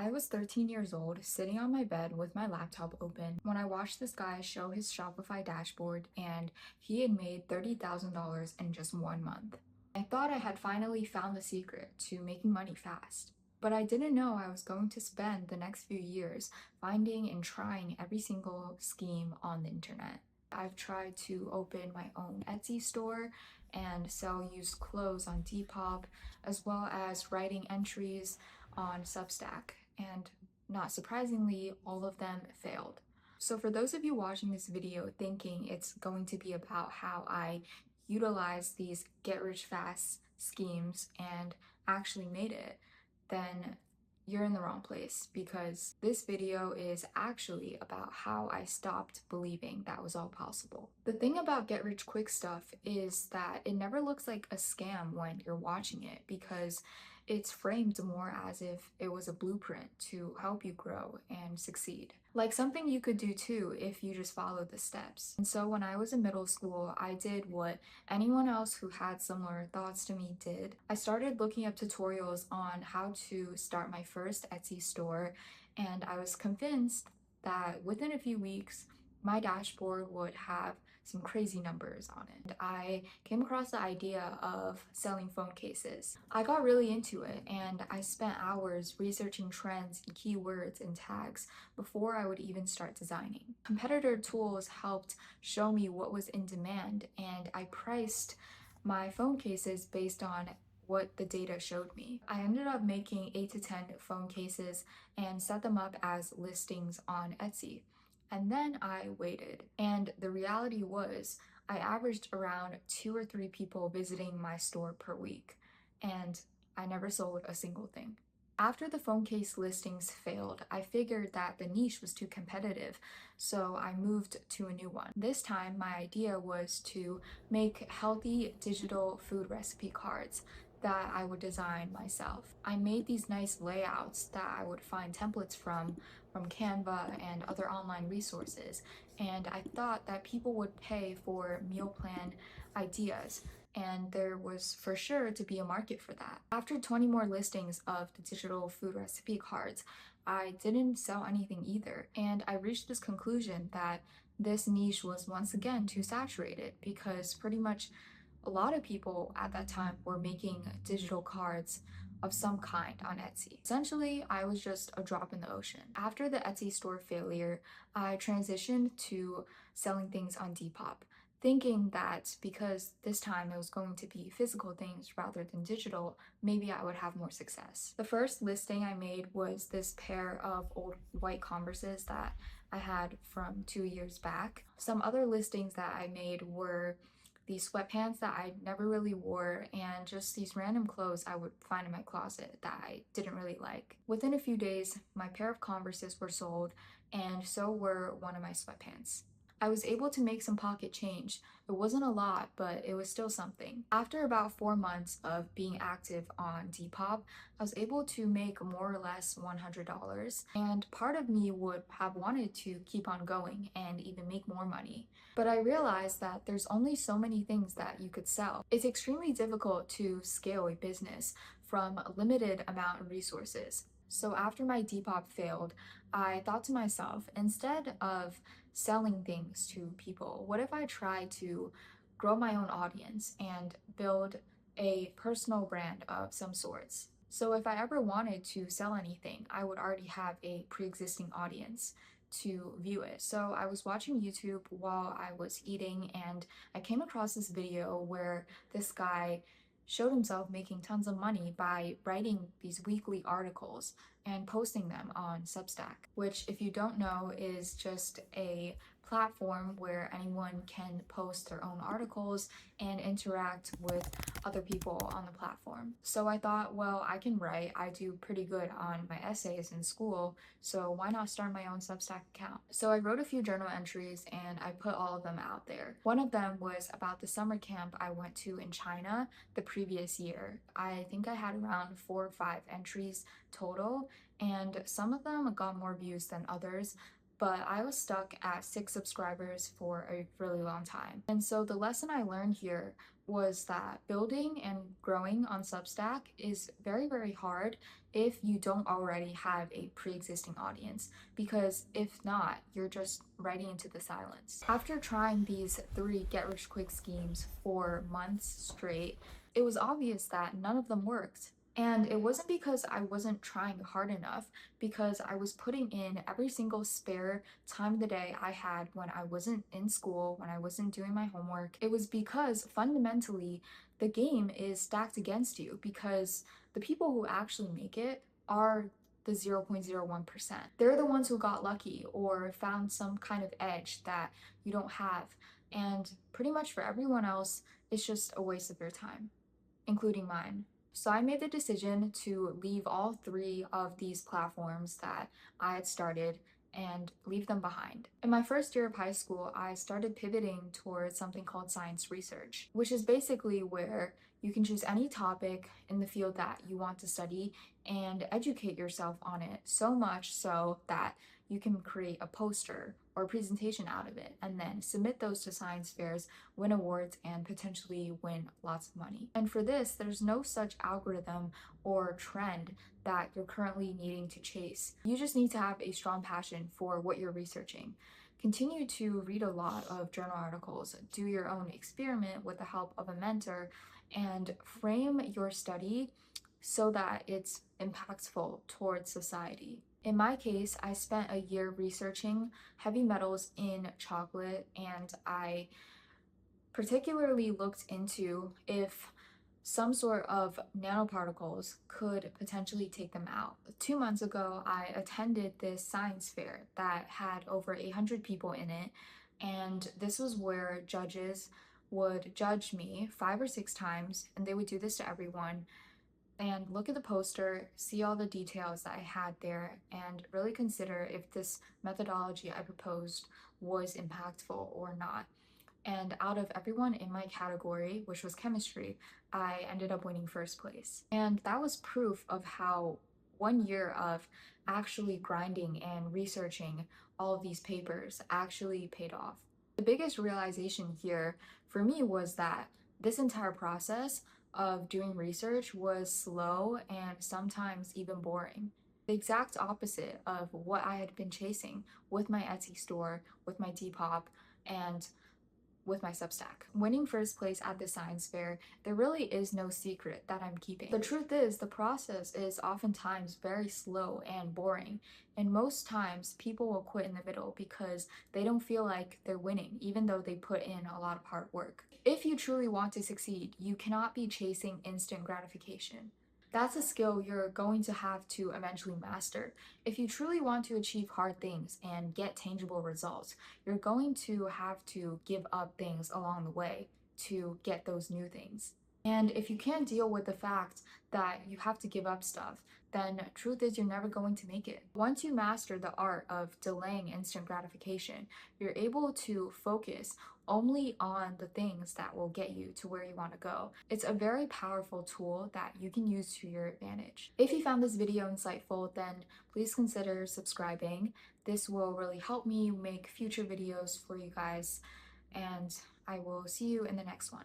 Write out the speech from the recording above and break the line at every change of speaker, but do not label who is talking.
I was 13 years old, sitting on my bed with my laptop open, when I watched this guy show his Shopify dashboard and he had made $30,000 in just 1 month. I thought I had finally found the secret to making money fast. But I didn't know I was going to spend the next few years finding and trying every single scheme on the internet. I've tried to open my own Etsy store and sell used clothes on Depop, as well as writing entries on Substack. And not surprisingly, all of them failed. So for those of you watching this video thinking it's going to be about how I utilize these get rich fast schemes and actually made it, then you're in the wrong place, because this video is actually about how I stopped believing that was all possible. The thing about get rich quick stuff is that it never looks like a scam when you're watching it, because it's framed more as if it was a blueprint to help you grow and succeed. Like something you could do too if you just followed the steps. And so when I was in middle school, I did what anyone else who had similar thoughts to me did. I started looking up tutorials on how to start my first Etsy store, and I was convinced that within a few weeks, my dashboard would have some crazy numbers on it. I came across the idea of selling phone cases. I got really into it, and I spent hours researching trends and keywords and tags before I would even start designing. Competitor tools helped show me what was in demand, and I priced my phone cases based on what the data showed me. I ended up making 8 to 10 phone cases and set them up as listings on Etsy. And then I waited, and the reality was I averaged around 2 or 3 people visiting my store per week, and I never sold a single thing. After the phone case listings failed, I figured that the niche was too competitive, so I moved to a new one. This time, my idea was to make healthy digital food recipe cards that I would design myself. I made these nice layouts that I would find templates from Canva and other online resources, and I thought that people would pay for meal plan ideas, and there was for sure to be a market for that. After 20 more listings of the digital food recipe cards, I didn't sell anything either, and I reached this conclusion that this niche was once again too saturated, because pretty much a lot of people at that time were making digital cards of some kind on Etsy. Essentially, I was just a drop in the ocean. After the Etsy store failure, I transitioned to selling things on Depop, thinking that because this time it was going to be physical things rather than digital, maybe I would have more success. The first listing I made was this pair of old white Converses that I had from 2 years back. Some other listings that I made were these sweatpants that I never really wore, and just these random clothes I would find in my closet that I didn't really like. Within a few days, my pair of Converses were sold, and so were one of my sweatpants. I was able to make some pocket change. It wasn't a lot, but it was still something. After about 4 months of being active on Depop, I was able to make more or less $100, and part of me would have wanted to keep on going and even make more money. But I realized that there's only so many things that you could sell. It's extremely difficult to scale a business from a limited amount of resources. So after my Depop failed, I thought to myself, instead of selling things to people, what if I try to grow my own audience and build a personal brand of some sorts? So if I ever wanted to sell anything, I would already have a pre-existing audience to view it. So I was watching YouTube while I was eating, and I came across this video where this guy showed himself making tons of money by writing these weekly articles and posting them on Substack, which, if you don't know, is just a platform where anyone can post their own articles and interact with other people on the platform. So I thought, well, I can write. I do pretty good on my essays in school, so why not start my own Substack account? So I wrote a few journal entries and I put all of them out there. One of them was about the summer camp I went to in China the previous year. I think I had around 4 or 5 entries total, and some of them got more views than others, but I was stuck at 6 subscribers for a really long time. And so the lesson I learned here was that building and growing on Substack is very, very hard if you don't already have a pre-existing audience, because if not, you're just writing into the silence. After trying these 3 get-rich-quick schemes for months straight, it was obvious that none of them worked. And it wasn't because I wasn't trying hard enough, because I was putting in every single spare time of the day I had when I wasn't in school, when I wasn't doing my homework. It was because fundamentally the game is stacked against you, because the people who actually make it are the 0.01%. They're the ones who got lucky or found some kind of edge that you don't have. And pretty much for everyone else, it's just a waste of their time, including mine. So I made the decision to leave all 3 of these platforms that I had started and leave them behind. In my first year of high school, I started pivoting towards something called science research, which is basically where you can choose any topic in the field that you want to study and educate yourself on it, so much so that you can create a poster or a presentation out of it and then submit those to science fairs, win awards, and potentially win lots of money. And for this, there's no such algorithm or trend that you're currently needing to chase. You just need to have a strong passion for what you're researching. Continue to read a lot of journal articles, do your own experiment with the help of a mentor, and frame your study so that it's impactful towards society. In my case, I spent a year researching heavy metals in chocolate, and I particularly looked into if some sort of nanoparticles could potentially take them out. 2 months ago, I attended this science fair that had over 800 people in it, and this was where judges would judge me 5 or 6 times, and they would do this to everyone, and look at the poster, see all the details that I had there, and really consider if this methodology I proposed was impactful or not. And out of everyone in my category, which was chemistry, I ended up winning first place. And that was proof of how 1 year of actually grinding and researching all of these papers actually paid off. The biggest realization here for me was that this entire process of doing research was slow and sometimes even boring. The exact opposite of what I had been chasing with my Etsy store, with my Depop, and with my Substack. Winning first place at the science fair, there really is no secret that I'm keeping. The truth is, the process is oftentimes very slow and boring, and most times people will quit in the middle because they don't feel like they're winning, even though they put in a lot of hard work. If you truly want to succeed, you cannot be chasing instant gratification. That's a skill you're going to have to eventually master. If you truly want to achieve hard things and get tangible results, you're going to have to give up things along the way to get those new things. And if you can't deal with the fact that you have to give up stuff, then truth is you're never going to make it. Once you master the art of delaying instant gratification, you're able to focus only on the things that will get you to where you want to go. It's a very powerful tool that you can use to your advantage. If you found this video insightful, then please consider subscribing. This will really help me make future videos for you guys, and I will see you in the next one.